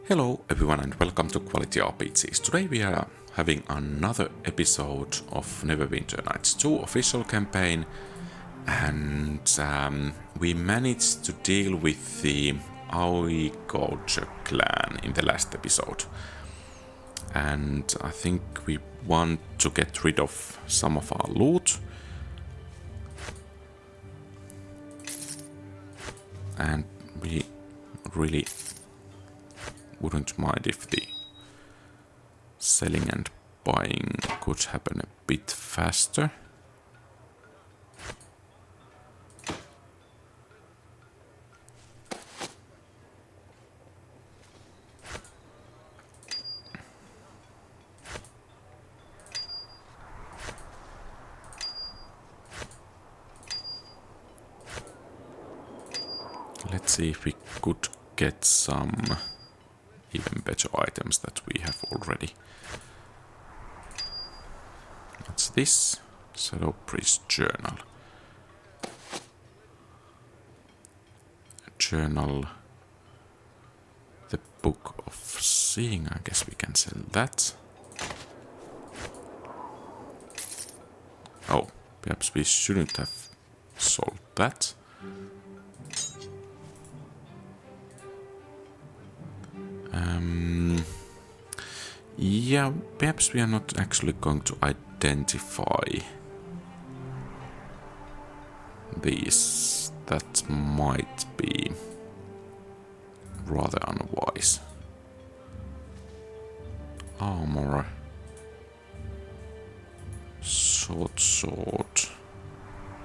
Hello everyone and welcome to QualityRPGs. Today we are having another episode of Neverwinter Nights 2 official campaign, and we managed to deal with the Aoi culture clan in the last episode. And I think we want to get rid of some of our loot. And we really wouldn't mind if the selling and buying could happen a bit faster. Let's see if we could get some even better items that we have already. What's this? Shadow Priest Journal. Journal. The Book of Seeing. I guess we can sell that. Oh, perhaps we shouldn't have sold that. Yeah, perhaps we are not actually going to identify these. That might be rather unwise. Armor. Sword.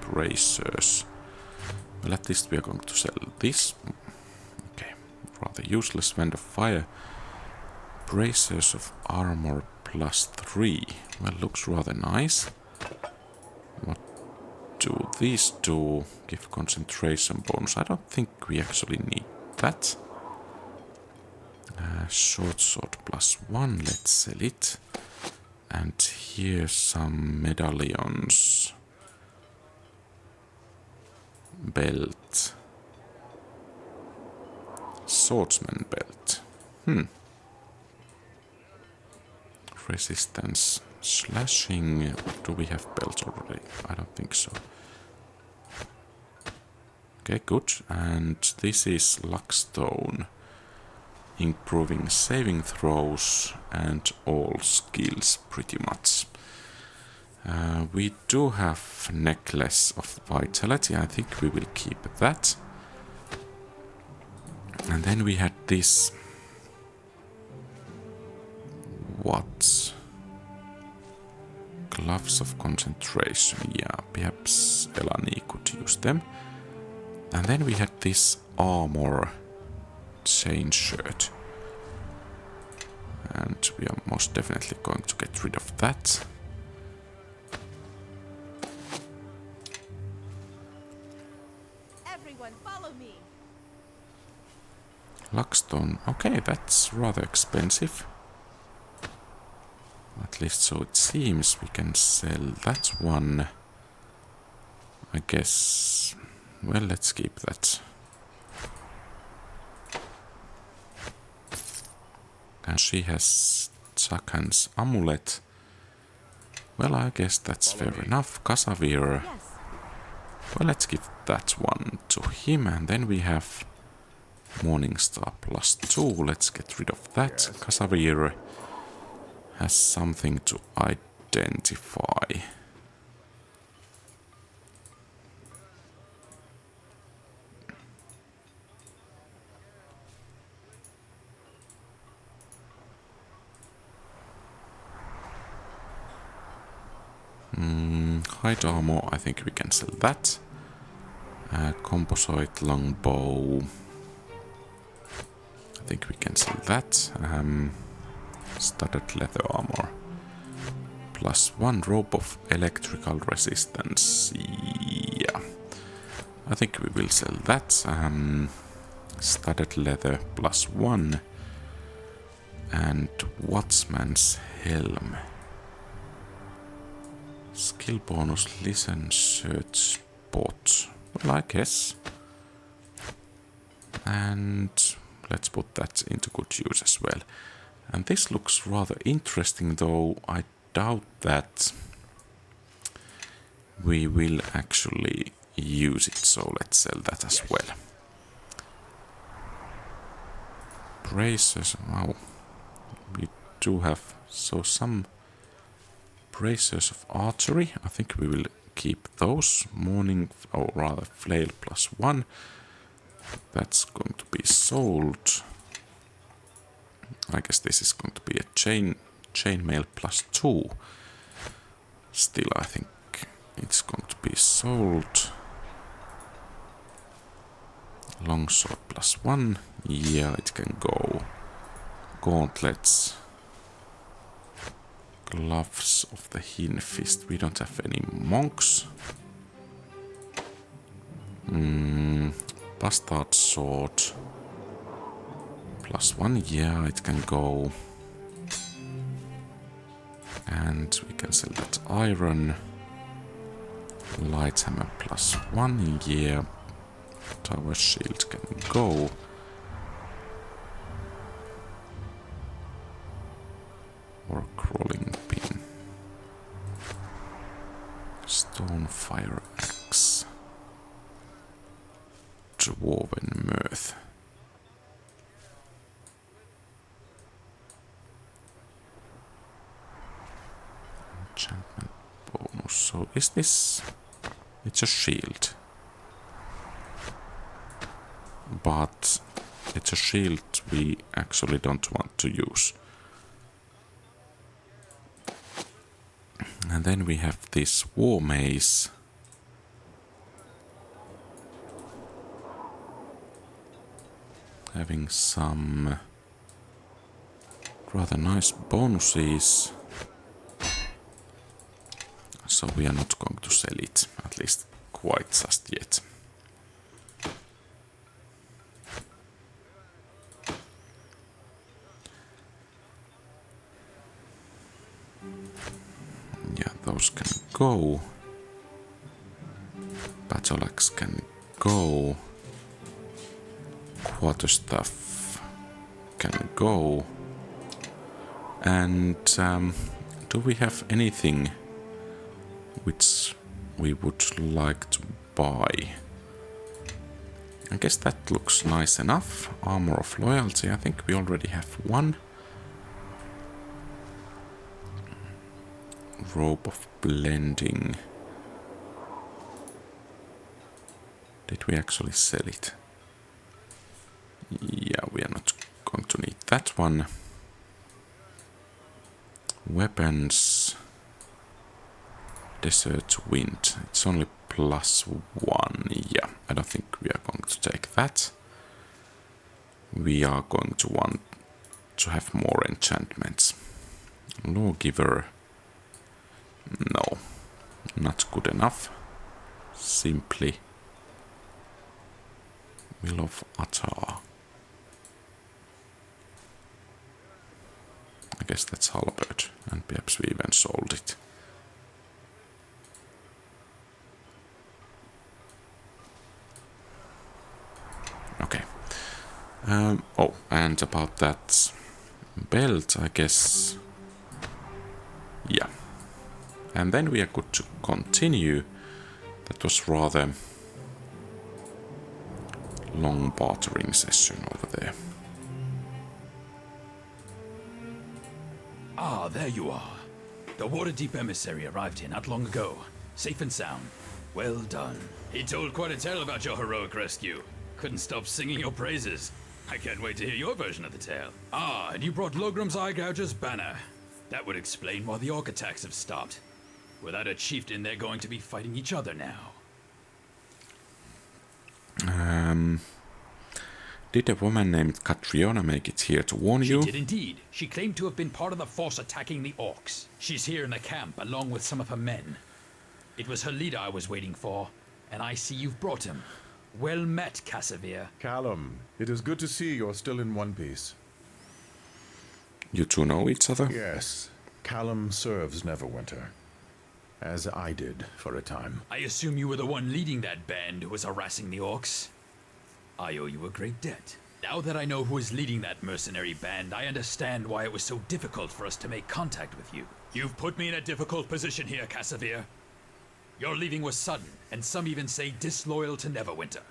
Bracers. Well, at least we are going to sell this. Okay, rather useless. Wand of Fire. Bracers of armor +3. Well, looks rather nice. What do these do? Give concentration bonus. I don't think we actually need that. Short sword +1. Let's sell it. And here's some medallions. Belt. Swordsman belt. Resistance, slashing. Do we have belts already? I don't think so. Okay, good. And this is Luckstone, improving saving throws and all skills pretty much. We do have Necklace of Vitality. I think we will keep that. And then we had this. What? Gloves of concentration. Yeah, perhaps Elani could use them. And then we had this armor chain shirt. And we are most definitely going to get rid of that. Everyone, follow me. Luckstone. Okay, that's rather expensive. At least so it seems. We can sell that one. I guess. Well, let's keep that. And she has Chakan's amulet. Well, I guess that's fair enough. Kasavir. Yes. Well, let's give that one to him. And then we have Morningstar +2. Let's get rid of that. Kasavir has something to identify. Hide armor, I think we can sell that. Composite longbow. I think we can sell that. Studded leather armor. +1 rope of electrical resistance. Yeah. I think we will sell that. Studded leather +1. And Watchman's helm. Skill bonus, listen, search, spot. Well, I guess. And let's put that into good use as well. And this looks rather interesting, though I doubt that we will actually use it, so let's sell that as well. Bracers, wow. We do have some bracers of archery. I think we will keep those. Morning, or rather flail +1. That's going to be sold. I guess this is going to be a chainmail +2. Still, I think it's going to be sold. Longsword +1. Yeah, it can go. Gauntlets. Gloves of the Hin Fist. We don't have any monks. Bastard sword. +1. Yeah, it can go. And we can sell that iron. Light hammer +1. Yeah. Tower shield can go. Or crawling pin. Stone fire axe. Dwarven mirth. Enchantment bonus. So is this... It's a shield. But it's a shield we actually don't want to use. And then we have this war mace. Having some rather nice bonuses. So we are not going to sell it, at least quite just yet. Yeah, those can go. Battle axe can go. Quarterstaff can go. And do we have anything which we would like to buy? I guess that looks nice enough. Armor of Loyalty, I think we already have one. Robe of Blending. Did we actually sell it? Yeah, we are not going to need that one. Weapons. Desert Wind. It's only +1. Yeah, I don't think we are going to take that. We are going to want to have more enchantments. Lawgiver. No, not good enough. Simply. Will of Atar. I guess that's halberd, and perhaps we even sold it. Okay. Oh, and about that belt, I guess. Yeah. And then we are good to continue. That was rather long bartering session over there. Ah, there you are. The Waterdeep emissary arrived here not long ago. Safe and sound. Well done. He told quite a tale about your heroic rescue. Couldn't stop singing your praises. I can't wait to hear your version of the tale. Ah, and you brought Logram's Eye Gouger's banner. That would explain why the orc attacks have stopped. Without a chieftain, they're going to be fighting each other now. Did a woman named Catriona make it here to warn you? She did indeed. She claimed to have been part of the force attacking the orcs. She's here in the camp, along with some of her men. It was her leader I was waiting for, and I see you've brought him. Well met, Cassavir. Callum, it is good to see you're still in one piece. You two know each other? Yes, Callum serves Neverwinter, as I did for a time. I assume you were the one leading that band who was harassing the orcs. I owe you a great debt. Now that I know who is leading that mercenary band, I understand why it was so difficult for us to make contact with you. You've put me in a difficult position here, Casavir. Your leaving was sudden, and some even say disloyal to Neverwinter.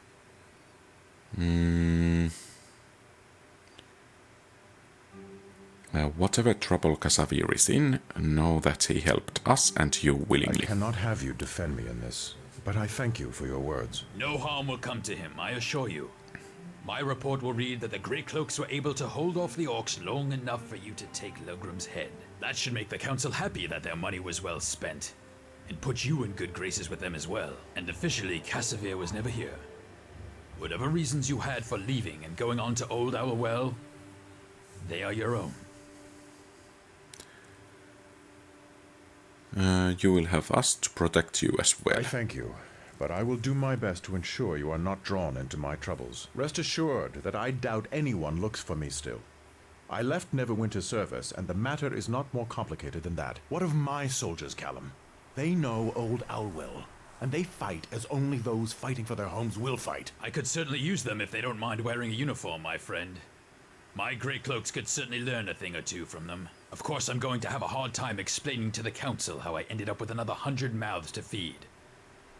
Whatever trouble Casavir is in, know that he helped us and you willingly. I cannot have you defend me in this, but I thank you for your words. No harm will come to him, I assure you. My report will read that the Grey Cloaks were able to hold off the orcs long enough for you to take Logram's head. That should make the council happy that their money was well spent, and put you in good graces with them as well. And officially, Casavir was never here. Whatever reasons you had for leaving and going on to Old Owlwell, they are your own. You will have us to protect you as well. I thank you, but I will do my best to ensure you are not drawn into my troubles. Rest assured that I doubt anyone looks for me still. I left Neverwinter's service, and the matter is not more complicated than that. What of my soldiers, Callum? They know Old Owlwell, and they fight as only those fighting for their homes will fight. I could certainly use them if they don't mind wearing a uniform, my friend. My Grey Cloaks could certainly learn a thing or two from them. Of course, I'm going to have a hard time explaining to the council how I ended up with another 100 mouths to feed.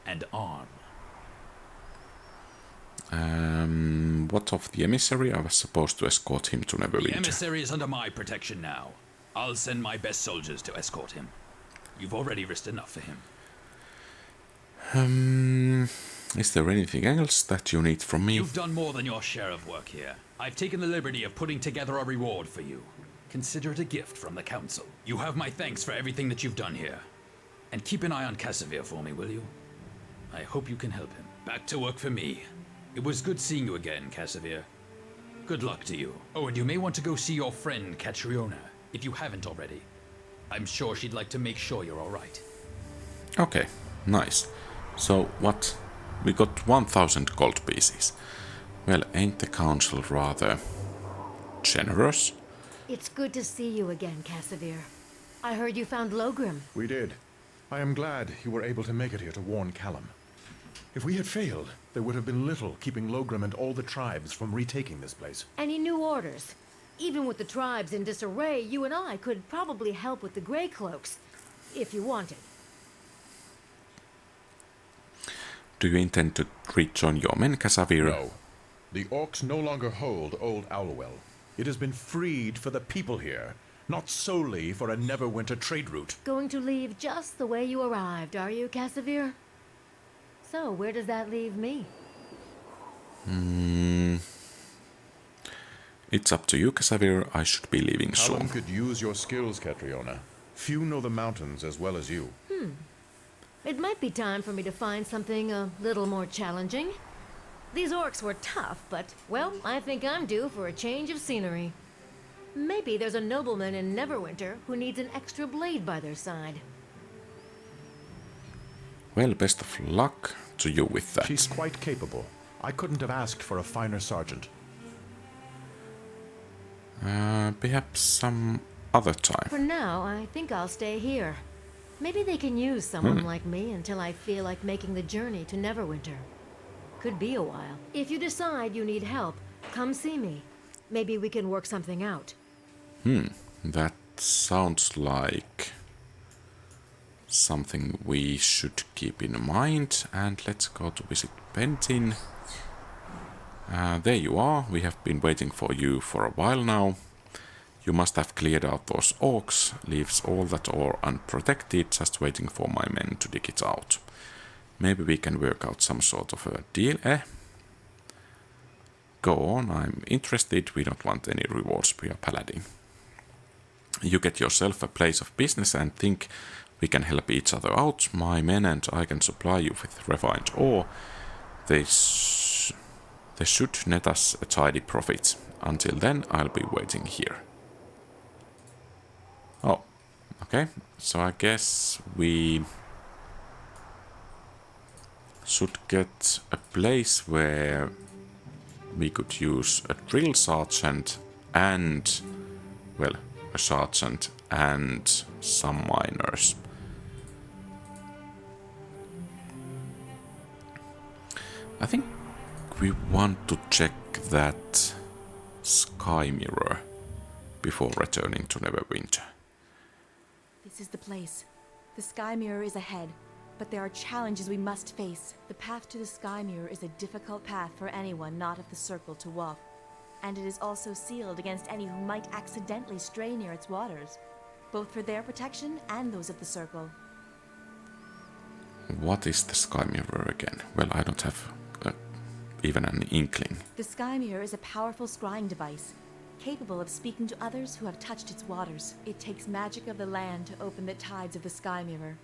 And arm. What of the emissary? I was supposed to escort him to Neverwinter. The emissary is under my protection now. I'll send my best soldiers to escort him. You've already risked enough for him. Is there anything else that you need from me? You've done more than your share of work here. I've taken the liberty of putting together a reward for you. Consider it a gift from the council. You have my thanks for everything that you've done here. And keep an eye on Casavir for me, will you? I hope you can help him. Back to work for me. It was good seeing you again, Casavir. Good luck to you. Oh, and you may want to go see your friend, Catriona, if you haven't already. I'm sure she'd like to make sure you're alright. Okay, nice. So, what? We got 1,000 gold pieces. Well, ain't the council rather generous? It's good to see you again, Casavir. I heard you found Logrim. We did. I am glad you were able to make it here to warn Callum. If we had failed, there would have been little keeping Logrim and all the tribes from retaking this place. Any new orders? Even with the tribes in disarray, you and I could probably help with the Grey Cloaks, if you wanted. Do you intend to rejoin your men, Casavir? No. The orcs no longer hold Old Owlwell. It has been freed for the people here, not solely for a Neverwinter trade route. Going to leave just the way you arrived, are you, Casavir? So, where does that leave me? It's up to you, Casavir. I should be leaving Callum soon. could use your skills, Catriona. Few know the mountains as well as you. It might be time for me to find something a little more challenging. These orcs were tough, but, well, I think I'm due for a change of scenery. Maybe there's a nobleman in Neverwinter who needs an extra blade by their side. Well, best of luck to you with that. She's quite capable. I couldn't have asked for a finer sergeant. Perhaps some other time. For now, I think I'll stay here. Maybe they can use someone like me until I feel like making the journey to Neverwinter. Could be a while. If you decide you need help, come see me. Maybe we can work something out. That sounds like something we should keep in mind. And let's go to visit Bentin. There you are. We have been waiting for you for a while now. You must have cleared out those orcs. Leaves all that ore unprotected, just waiting for my men to dig it out. Maybe we can work out some sort of a deal, eh? Go on, I'm interested. We don't want any rewards, we are Paladin. You get yourself a place of business and think we can help each other out. My men and I can supply you with refined ore. They should net us a tidy profit. Until then, I'll be waiting here. Oh, okay. So I guess we should get a place where we could use a drill sergeant and, well, a sergeant and some miners. I think we want to check that Skymirror before returning to Neverwinter. This is the place. The Skymirror is ahead, but there are challenges we must face. The path to the Skymirror is a difficult path for anyone not of the Circle to walk, and it is also sealed against any who might accidentally stray near its waters, both for their protection and those of the Circle. What is the Skymirror again? Well, I don't have even an inkling. The Skymirror is a powerful scrying device, capable of speaking to others who have touched its waters. It takes magic of the land to open the tides of the Skymirror.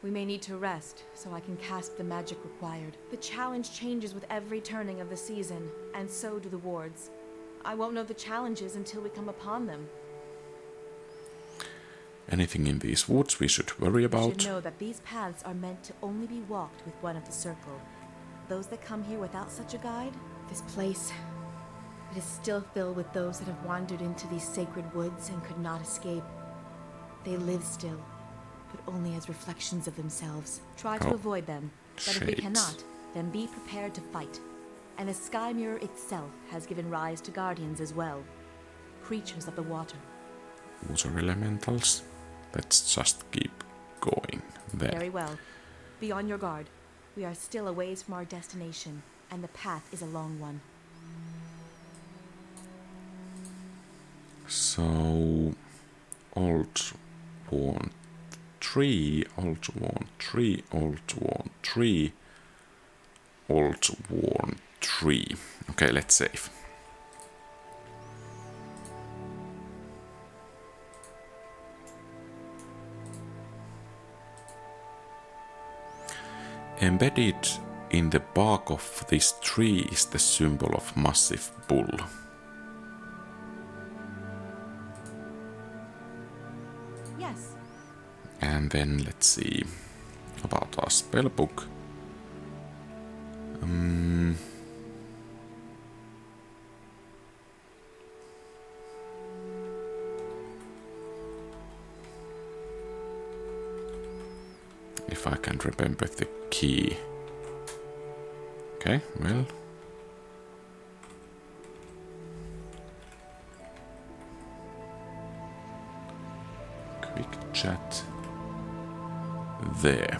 We may need to rest, so I can cast the magic required. The challenge changes with every turning of the season, and so do the wards. I won't know the challenges until we come upon them. Anything in these woods we should worry You about? should know that these paths are meant to only be walked with one of the Circle. Those that come here without such a guide, this place, it is still filled with those that have wandered into these sacred woods and could not escape. They live still, but only as reflections of themselves. Try to avoid them, but if we shades. cannot, then be prepared to fight. And the Skymirror itself has given rise to guardians as well, creatures of the water. Water elementals? Let's just keep going there. Very well. Be on your guard. We are still a ways from our destination, and the path is a long one. So, old worn tree, old worn tree, old worn tree, old worn tree. Okay, let's save. Embedded in the bark of this tree is the symbol of massive bull. Yes. And then let's see about our spellbook. If I can remember the key. Okay, well. Quick chat. There.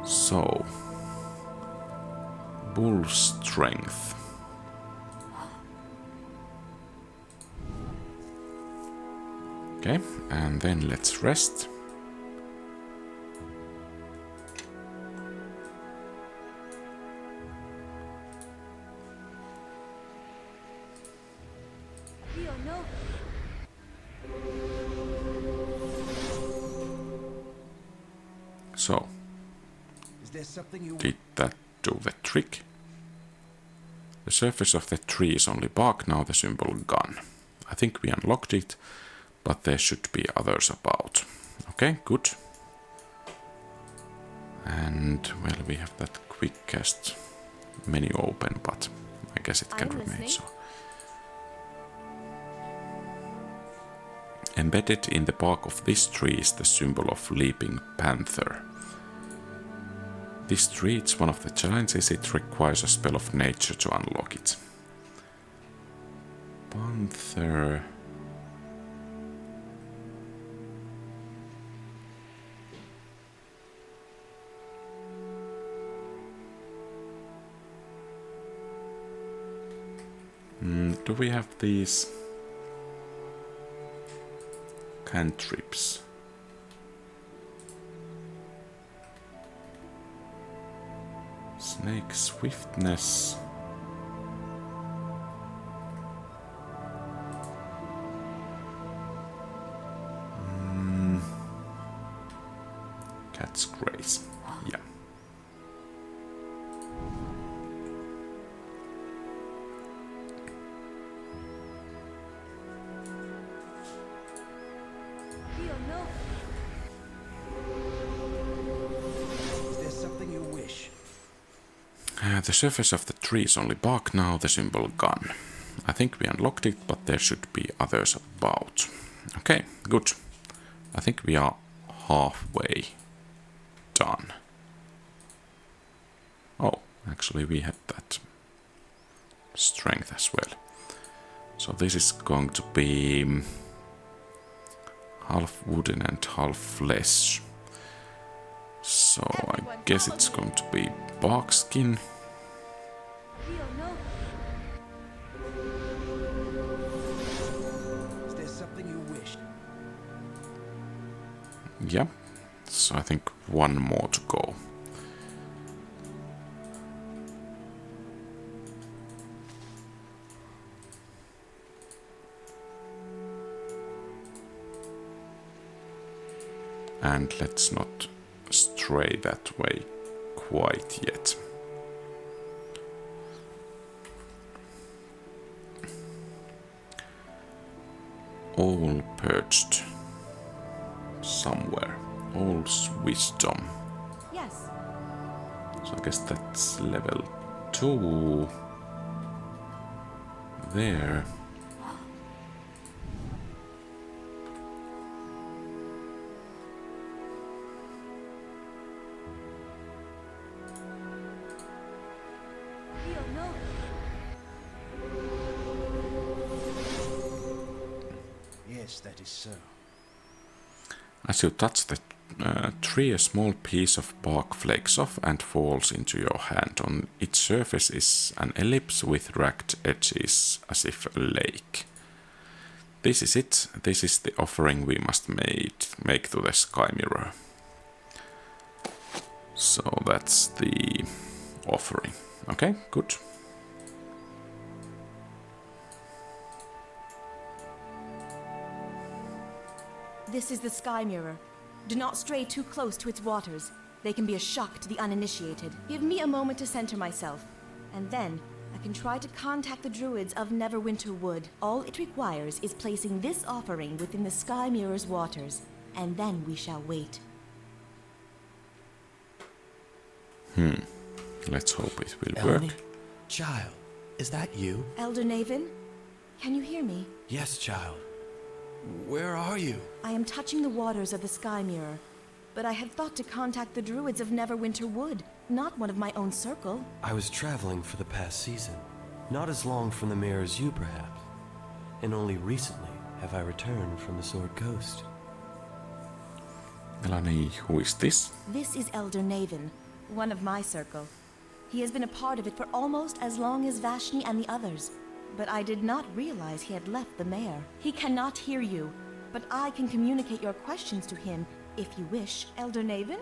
So. Bull strength. Okay, and then let's rest. So, did that do the trick? The surface of the tree is only bark, now the symbol gun. I think we unlocked it, but there should be others about. Okay, good. And, well, we have that quick cast menu open, but I guess it can remain so. Embedded in the bark of this tree is the symbol of Leaping Panther. This tree is one of the challenges, it requires a spell of nature to unlock it. Panther. Do we have these cantrips? Snake swiftness. Cat's grace. Yeah. The surface of the tree is only bark now, the symbol gun. I think we unlocked it, but there should be others about. Okay, good. I think we are halfway done. Oh, actually we had that strength as well. So this is going to be half wooden and half flesh. So I guess it's going to be bark skin. Is there something you wish? Yeah, so I think one more to go. And let's not stray that way quite yet. All perched somewhere. All's wisdom. Yes. So I guess that's level 2. There. Yes, that is so. As you touch the tree, a small piece of bark flakes off and falls into your hand. On its surface is an ellipse with ragged edges, as if a lake. This is it. This is the offering we must make to the Skymirror. So that's the offering. Okay, good. This is the Skymirror. Do not stray too close to its waters. They can be a shock to the uninitiated. Give me a moment to center myself, and then I can try to contact the druids of Neverwinter Wood. All it requires is placing this offering within the Skymirror's waters, and then we shall wait. Let's hope it will Eleni? work. Child, is that you? Elder Naven, can you hear me? Yes, child. Where are you? I am touching the waters of the Skymirror, but I had thought to contact the druids of Neverwinter Wood, not one of my own circle. I was traveling for the past season. Not as long from the mirror as you, perhaps. And only recently have I returned from the Sword Coast. Eleni, who is this? This is Elder Naven, one of my circle. He has been a part of it for almost as long as Vashni and the others, but I did not realize he had left the mayor. He cannot hear you, but I can communicate your questions to him if you wish. Elder Naven,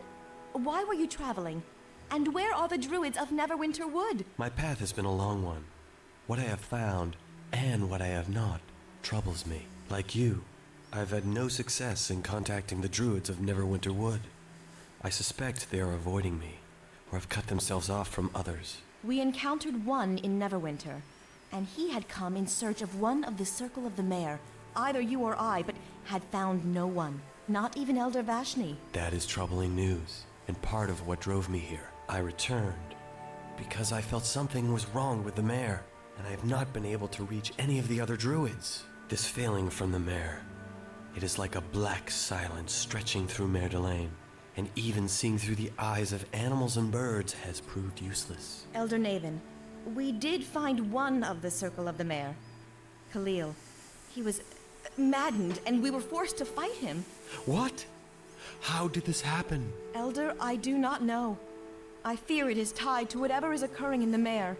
why were you traveling? And where are the druids of Neverwinter Wood? My path has been a long one. What I have found, and what I have not, troubles me. Like you, I've had no success in contacting the druids of Neverwinter Wood. I suspect they are avoiding me, or have cut themselves off from others. We encountered one in Neverwinter, and he had come in search of one of the Circle of the Mayor, either you or I, but had found no one, not even Elder Vashni. That is troubling news, and part of what drove me here. I returned because I felt something was wrong with the mayor, and I have not been able to reach any of the other druids. This failing from the mayor, it is like a black silence stretching through Mer Delane, and even seeing through the eyes of animals and birds has proved useless. Elder Naven, we did find one of the Circle of the Mayor, Khalil. He was maddened, and we were forced to fight him. What? How did this happen? Elder, I do not know. I fear it is tied to whatever is occurring in the Mayor.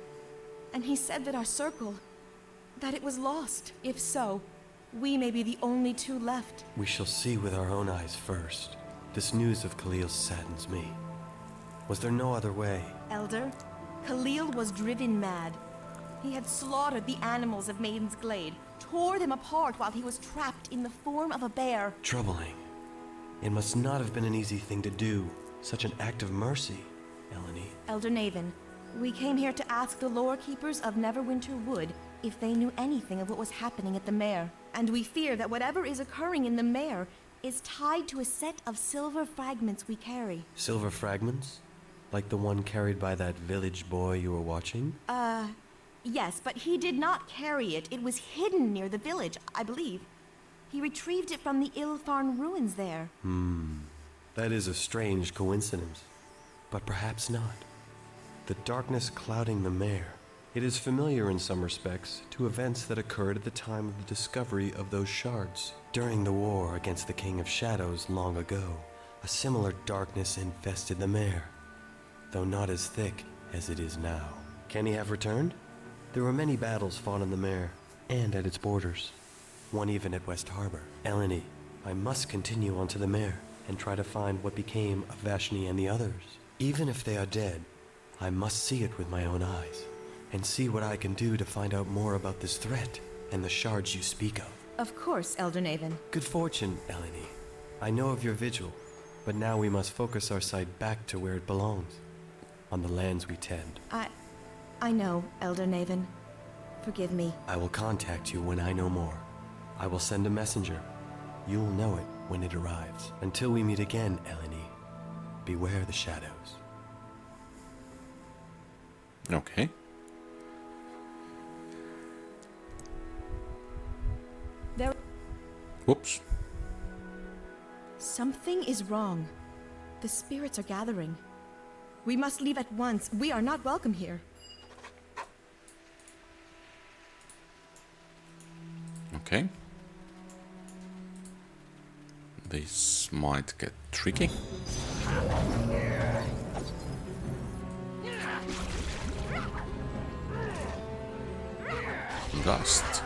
And he said that our circle, that it was lost. If so, we may be the only two left. We shall see with our own eyes first. This news of Khalil saddens me. Was there no other way? Elder, Khalil was driven mad. He had slaughtered the animals of Maiden's Glade, tore them apart while he was trapped in the form of a bear. Troubling. It must not have been an easy thing to do. Such an act of mercy, Eleni. Elder Naven, we came here to ask the lore keepers of Neverwinter Wood if they knew anything of what was happening at the Mayor. And we fear that whatever is occurring in the Mayor is tied to a set of silver fragments we carry. Silver fragments? Like the one carried by that village boy you were watching? Yes, but he did not carry it. It was hidden near the village, I believe. He retrieved it from the Ilfarn ruins there. That is a strange coincidence. But perhaps not. The darkness clouding the mare, It is familiar in some respects to events that occurred at the time of the discovery of those shards. During the war against the King of Shadows long ago, a similar darkness infested the mare, though not as thick as it is now. Can he have returned? There were many battles fought on the mare, and at its borders. One even at West Harbor. Eleni, I must continue on to the mare, and try to find what became of Vashni and the others. Even if they are dead, I must see it with my own eyes, and see what I can do to find out more about this threat, and the shards you speak of. Of course, Elder Naven. Good fortune, Eleni. I know of your vigil, but now we must focus our sight back to where it belongs, on the lands we tend. I know, Elder Naven. Forgive me. I will contact you when I know more. I will send a messenger. You'll know it when it arrives. Until we meet again, Eleni, beware the shadows. Okay. There... Whoops. Something is wrong. The spirits are gathering. We must leave at once. We are not welcome here. Okay. This might get tricky. Gust.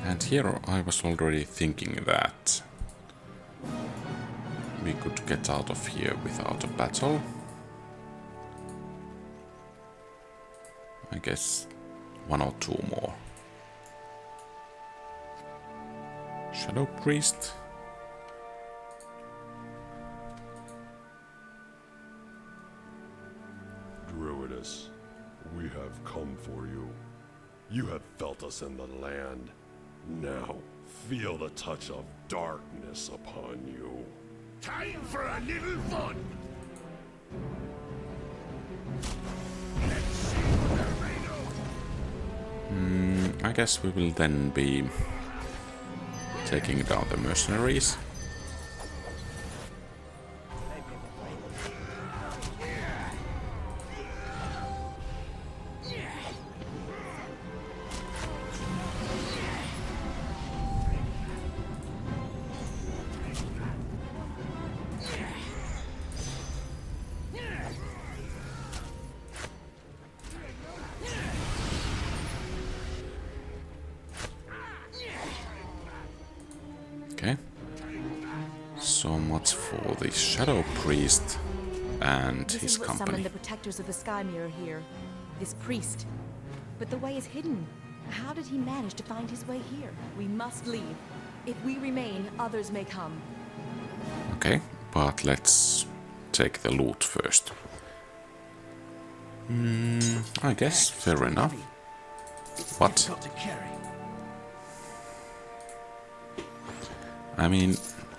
And here I was already thinking that we could get out of here without a battle. I guess one or two more. Shadow Priest. Druidess, we have come for you. You have felt us in the land. Now, feel the touch of darkness upon you. Time for a little fun! I guess we will then be taking down the mercenaries. Okay. So much for the Shadow Priest and This his is what company. summoned the protectors of the Skymirror here. This priest. But the way is hidden. How did he manage to find his way here? We must leave. If we remain, others may come. Okay, but let's take the loot first. I guess fair enough. What? Got to carry. I mean,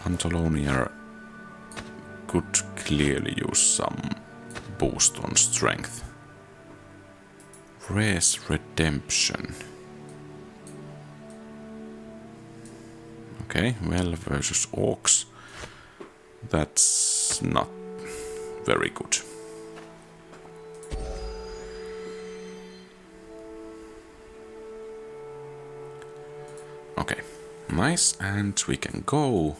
Antolonia could clearly use some boost on strength. Rare's Redemption. Okay, well versus Orcs. That's not very good. Okay, nice, and we can go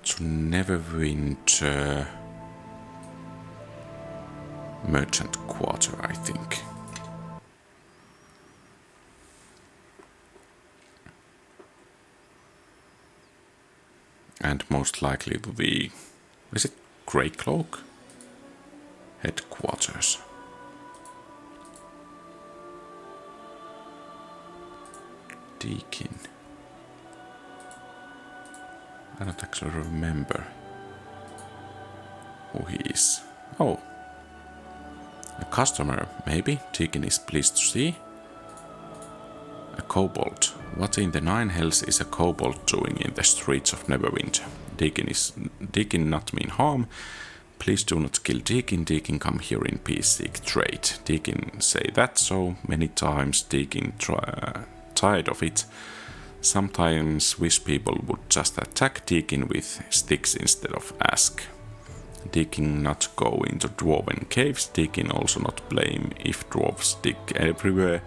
to Neverwinter Merchant Quarter, I think. And most likely to the, is it Greycloak? Headquarters. Deacon. I don't actually remember who he is. Oh. A customer, maybe? Deacon is pleased to see. A kobold. What in the nine hells is a kobold doing in the streets of Neverwinter? Deacon not mean harm. Please do not kill Deacon. Deacon come here in peace, seek trade. Deacon say that so many times. Deacon tired of it. Sometimes wish people would just attack Deacon with sticks instead of ask. Deacon not go into dwarven caves. Deacon also not blame if dwarves dig everywhere.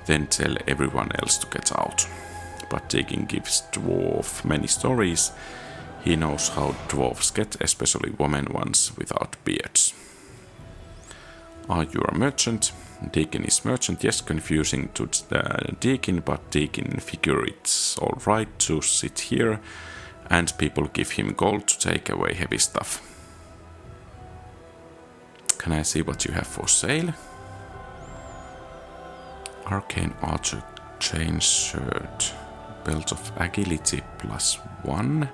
Then tell everyone else to get out. But Deacon gives dwarf many stories. He knows how dwarves get, especially women ones without beards. Are you a merchant? Deacon is merchant, yes, confusing to the Deacon, but Deacon figure it's alright to sit here, and people give him gold to take away heavy stuff. Can I see what you have for sale? Arcane Archer chain shirt. Belt of agility +1.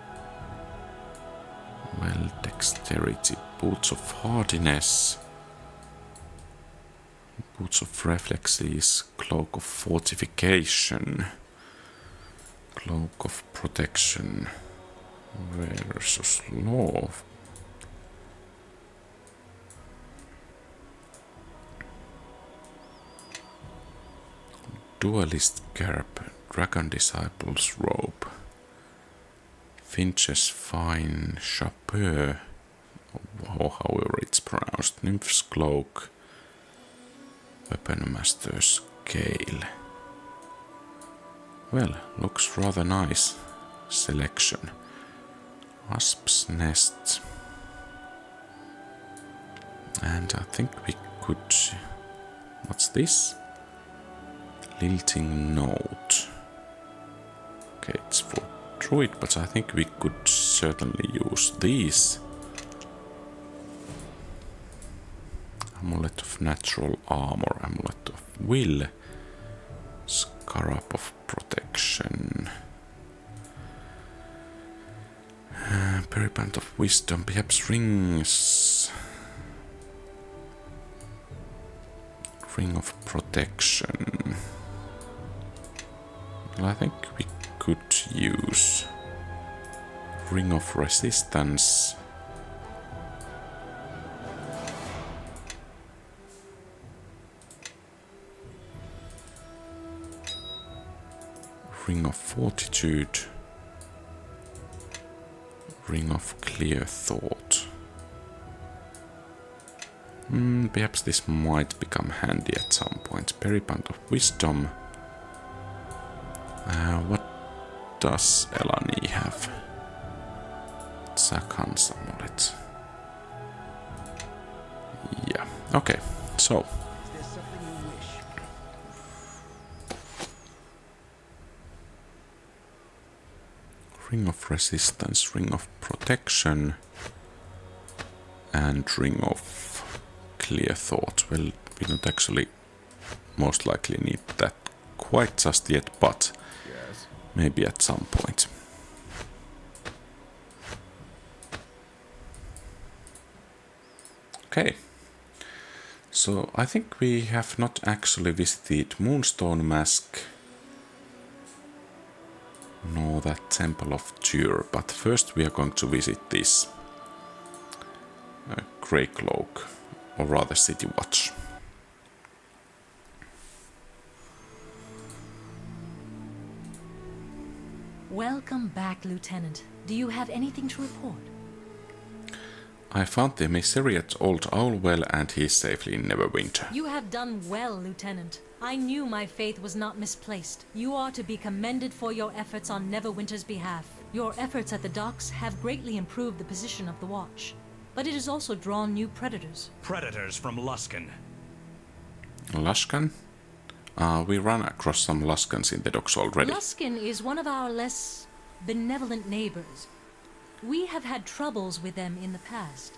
Well, dexterity. Boots of hardiness. Boots of reflexes. Cloak of fortification. Cloak of protection. Versus law. Duelist garb. Dragon Disciple's robe. Finch's fine chapeau, or however it's pronounced. Nymph's cloak. Weapon master's scale. Well, looks rather nice. Selection. Wasp's nest. And I think we could... What's this? Lilting note. Okay, it's for druid, but I think we could certainly use these. Amulet of natural armor, amulet of will, scarab of protection, periband of wisdom, perhaps rings, ring of protection. Well, I think we could use ring of resistance. Ring of fortitude. Ring of clear thought. Perhaps this might become handy at some point. Periband of wisdom. What does Elani have? Zakhan's amulet. Yeah, okay, so. Ring of resistance, ring of protection, and ring of clear thought. Well, we don't actually most likely need that quite just yet, but maybe at some point. Okay, so I think we have not actually visited Moonstone Mask nor that Temple of Tyr, but first we are going to visit this Grey Cloak, or rather City Watch. Welcome back, Lieutenant. Do you have anything to report? I found the emissary at Old Owlwell and he is safely in Neverwinter. You have done well, Lieutenant. I knew my faith was not misplaced. You are to be commended for your efforts on Neverwinter's behalf. Your efforts at the docks have greatly improved the position of the Watch, but it has also drawn new predators. Predators from Luskan. Luskan? We ran across some Luskans in the docks already. Luskan is one of our less benevolent neighbors. We have had troubles with them in the past.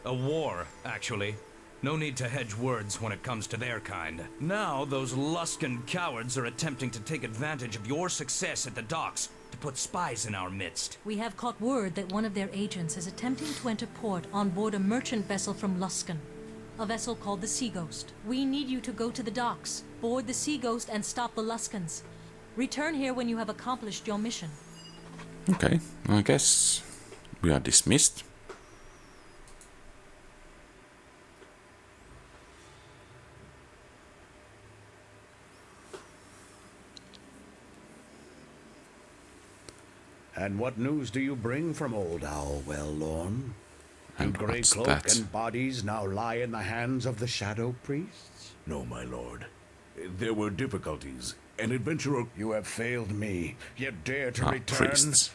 A war, actually. No need to hedge words when it comes to their kind. Now, those Luskan cowards are attempting to take advantage of your success at the docks to put spies in our midst. We have caught word that one of their agents is attempting to enter port on board a merchant vessel from Luskan. A vessel called the Sea Ghost. We need you to go to the docks, board the Sea Ghost and stop the Luskans. Return here when you have accomplished your mission. Okay, I guess we are dismissed. And what news do you bring from Old Owlwell, Lorne? Do And Grey what's Cloak that? and bodies now lie in the hands of the Shadow Priests? No, my lord. There were difficulties. An adventurer... You have failed me, yet dare to Ah, return? priests.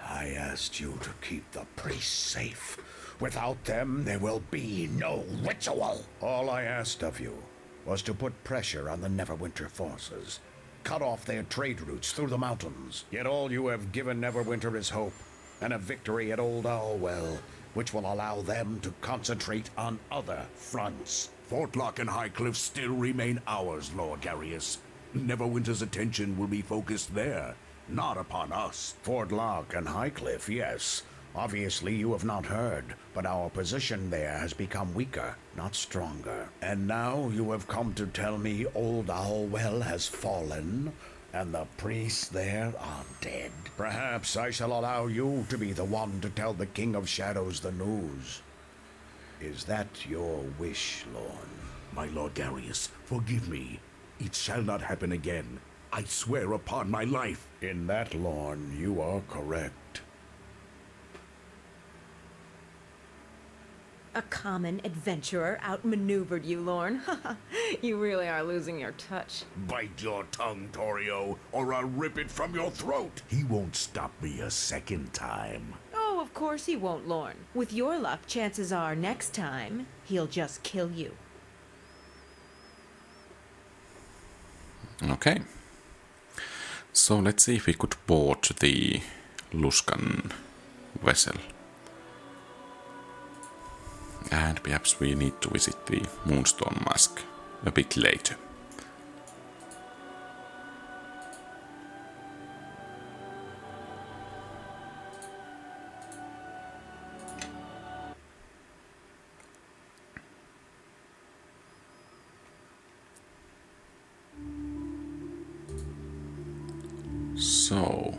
I asked you to keep the priests safe. Without them, there will be no ritual. All I asked of you was to put pressure on the Neverwinter forces. Cut off their trade routes through the mountains. Yet all you have given Neverwinter is hope, and a victory at Old Owlwell, which will allow them to concentrate on other fronts. Fortlock and Highcliff still remain ours, Lord Darius. Neverwinter's attention will be focused there, not upon us. Fortlock and Highcliff, yes. Obviously you have not heard, but our position there has become weaker, not stronger. And now you have come to tell me Old Owlwell has fallen, and the priests there are dead. Perhaps I shall allow you to be the one to tell the King of Shadows the news. Is that your wish, Lorne? My Lord Darius, forgive me. It shall not happen again. I swear upon my life. In that, Lorne, you are correct. A common adventurer outmaneuvered you, Lorne. You really are losing your touch. Bite your tongue, Torio, or I'll rip it from your throat. He won't stop me a second time. Oh, of course he won't, Lorne. With your luck, chances are next time, he'll just kill you. Okay. So let's see if we could board the Luskan vessel. And perhaps we need to visit the Moonstone Mask a bit later. So...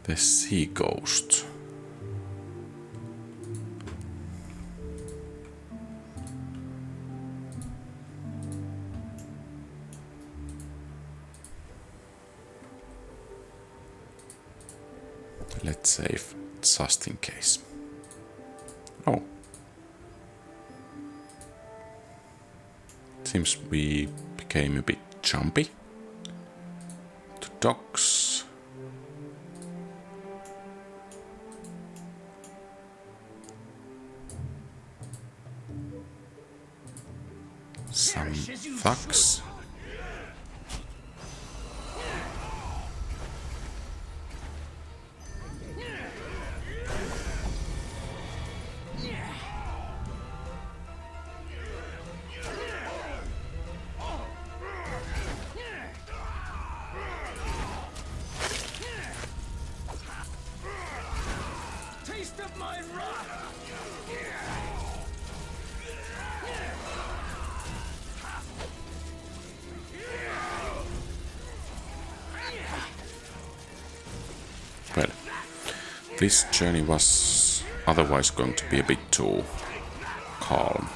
the Sea Ghost. Let's save just in case. Oh. Seems we became a bit jumpy. To docks. Some thugs. Taste of my wrath! Well, this journey was otherwise going to be a bit too calm.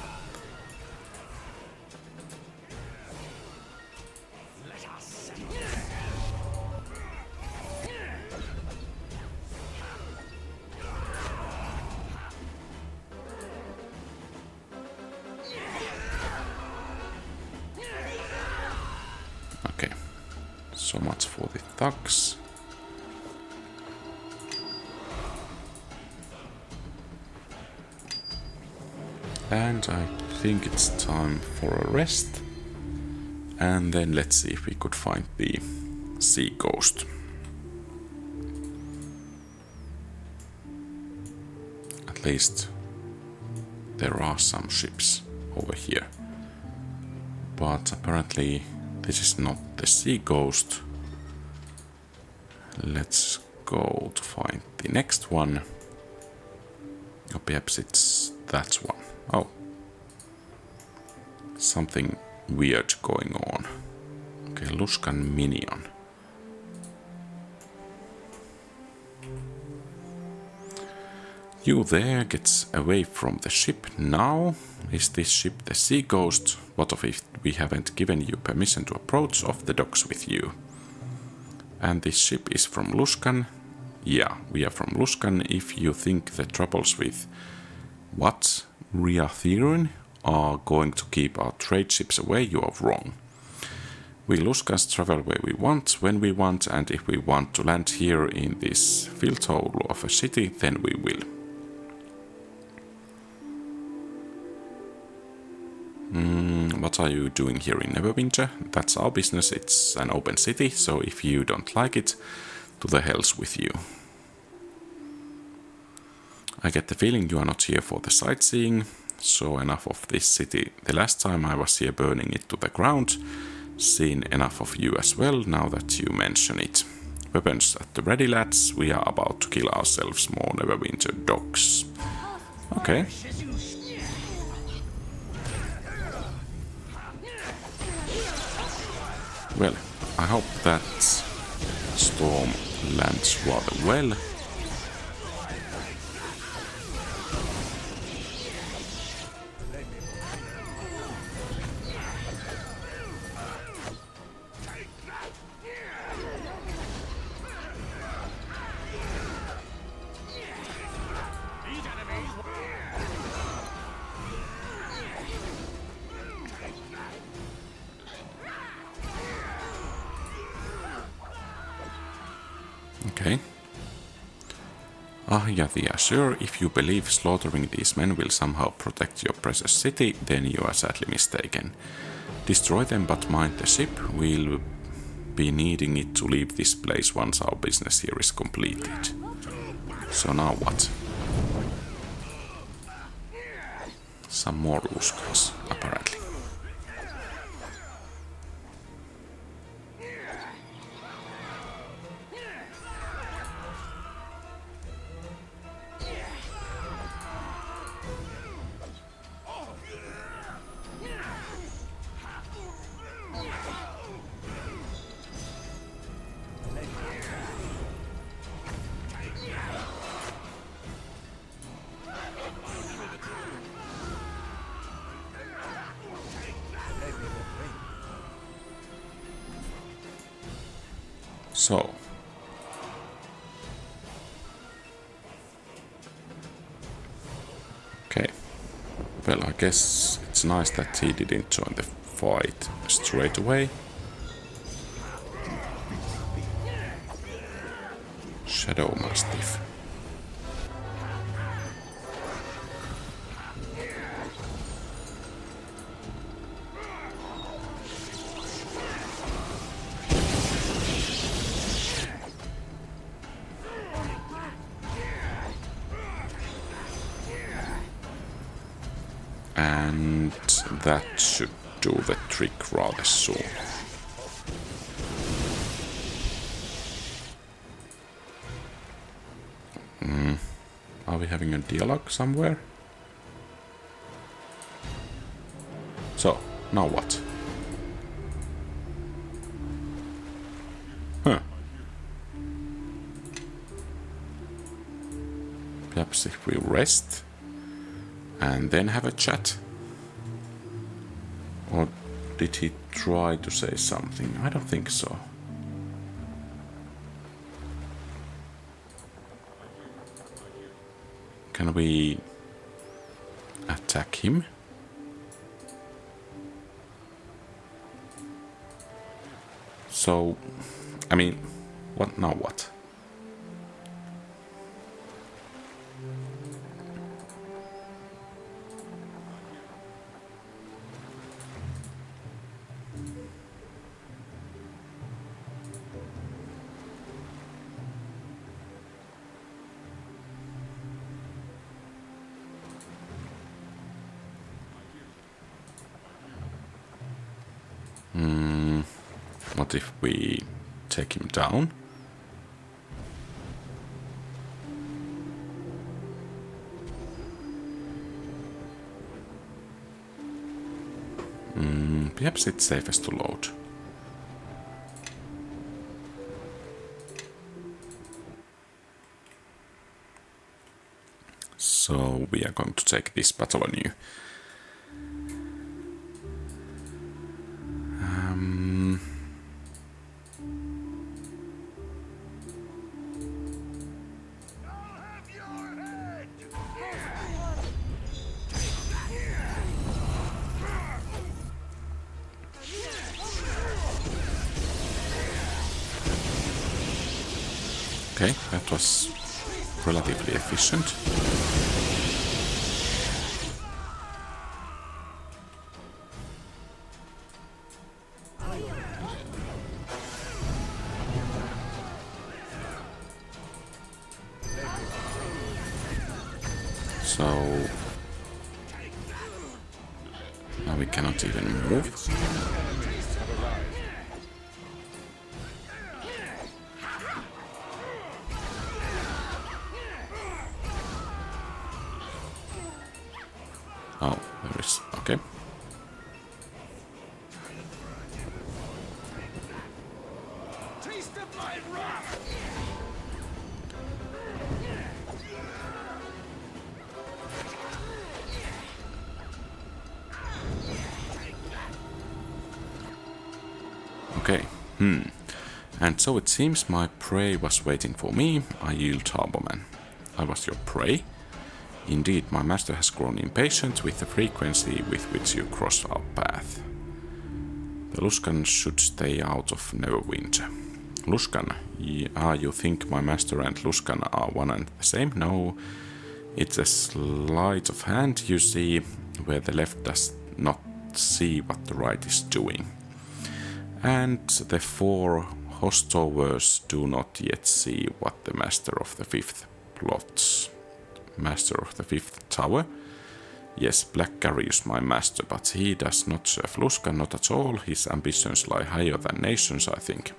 Okay, so much for the thugs. And I think it's time for a rest. And then let's see if we could find the Sea Ghost. At least there are some ships over here. But apparently this is not the Sea Ghost. Let's go to find the next one. Or perhaps it's that one. Oh. Something weird going on. Okay, Luskan minion. You there gets away from the ship now. Is this ship the Sea Ghost? What of if we haven't given you permission to approach off the docks with you? And this ship is from Luskan? Yeah, we are from Luskan. If you think the troubles with what? Riathirin are going to keep our trade ships away, you are wrong. We Luskans travel where we want, when we want, and if we want to land here in this filthole of a city, then we will. What are you doing here in Neverwinter? That's our business, it's an open city, so if you don't like it, to the hells with you. I get the feeling you are not here for the sightseeing, so enough of this city. The last time I was here burning it to the ground, seen enough of you as well, now that you mention it. Weapons at the ready, lads, we are about to kill ourselves more Neverwinter dogs. Okay. Well, I hope that storm lands rather well. Okay. Yeah, sure, if you believe slaughtering these men will somehow protect your precious city, then you are sadly mistaken. Destroy them but mind the ship, we'll be needing it to leave this place once our business here is completed. So now what? Some more Luskans, apparently. So, okay, well, I guess it's nice that he didn't join the fight straight away. Shadow Mastiff. And that should do the trick rather soon. Are we having a dialogue somewhere? So, now what? Huh. Perhaps if we rest and then have a chat? Or did he try to say something? I don't think so. Can we attack him? So, I mean, what now what? What if we take him down? Perhaps it's safest to load. So we are going to take this battle on you. Okay, that was relatively efficient. So now we cannot even move. Oh, there is. Okay. Okay. And so it seems my prey was waiting for me. I yield, Harborman. I was your prey? Indeed, my master has grown impatient with the frequency with which you cross our path. The Luskans should stay out of Neverwinter. Luskan? You think my master and Luskan are one and the same? No, it's a sleight of hand, you see, where the left does not see what the right is doing. And the four hostovers do not yet see what the master of the fifth plots. Master of the fifth tower? Yes, Blackgarry is my master, but he does not serve Luskan, not at all. His ambitions lie higher than nations, I think.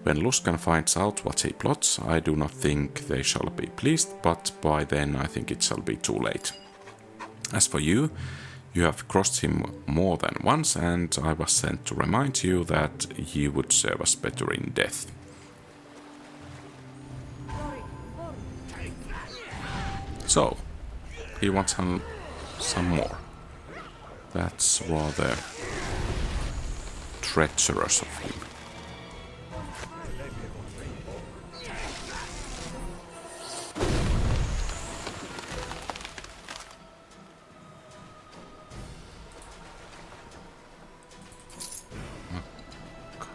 When Luskan finds out what he plots, I do not think they shall be pleased, but by then I think it shall be too late. As for you, you have crossed him more than once, and I was sent to remind you that you would serve us better in death. So, he wants some more. That's rather treacherous of him.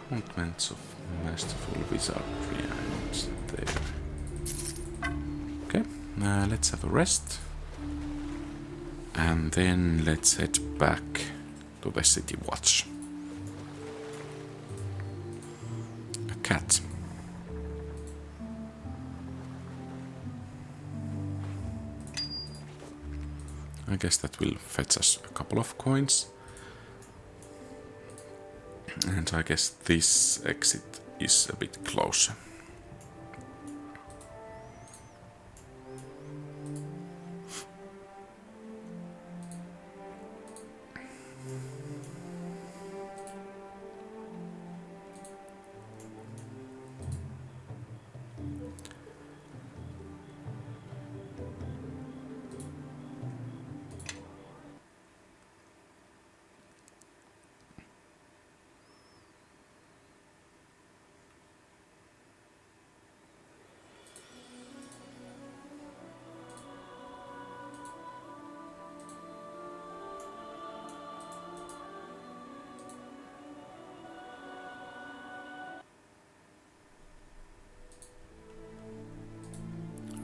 Accountments of masterful wizardry, I'm not there. Okay, let's have a rest. And then let's head back to the city watch. A cat. I guess that will fetch us a couple of coins. And I guess this exit is a bit closer.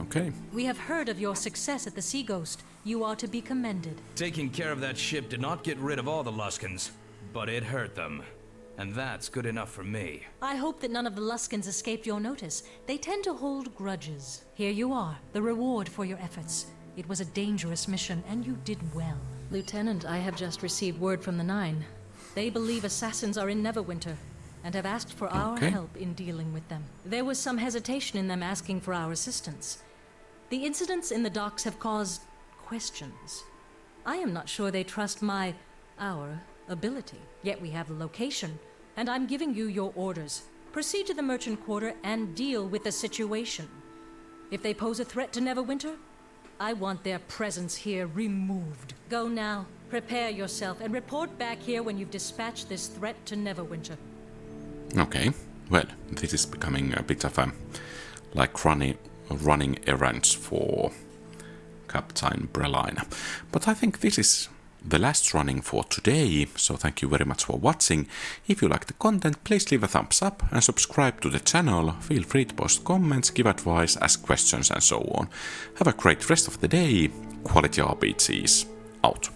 Okay. We have heard of your success at the Sea Ghost. You are to be commended. Taking care of that ship did not get rid of all the Luskans, but it hurt them. And that's good enough for me. I hope that none of the Luskans escaped your notice. They tend to hold grudges. Here you are, the reward for your efforts. It was a dangerous mission, and you did well. Lieutenant, I have just received word from the Nine. They believe assassins are in Neverwinter, and have asked for our help in dealing with them. There was some hesitation in them asking for our assistance. The incidents in the docks have caused questions. I am not sure they trust our ability. Yet we have the location, and I'm giving you your orders. Proceed to the merchant quarter and deal with the situation. If they pose a threat to Neverwinter, I want their presence here removed. Go now, prepare yourself, and report back here when you've dispatched this threat to Neverwinter. Okay, well, this is becoming a bit of a like running errands for Captain Brelina. But I think this is the last running for today, so thank you very much for watching. If you like the content, please leave a thumbs up and subscribe to the channel. Feel free to post comments, give advice, ask questions and so on. Have a great rest of the day. QualityRPGs out.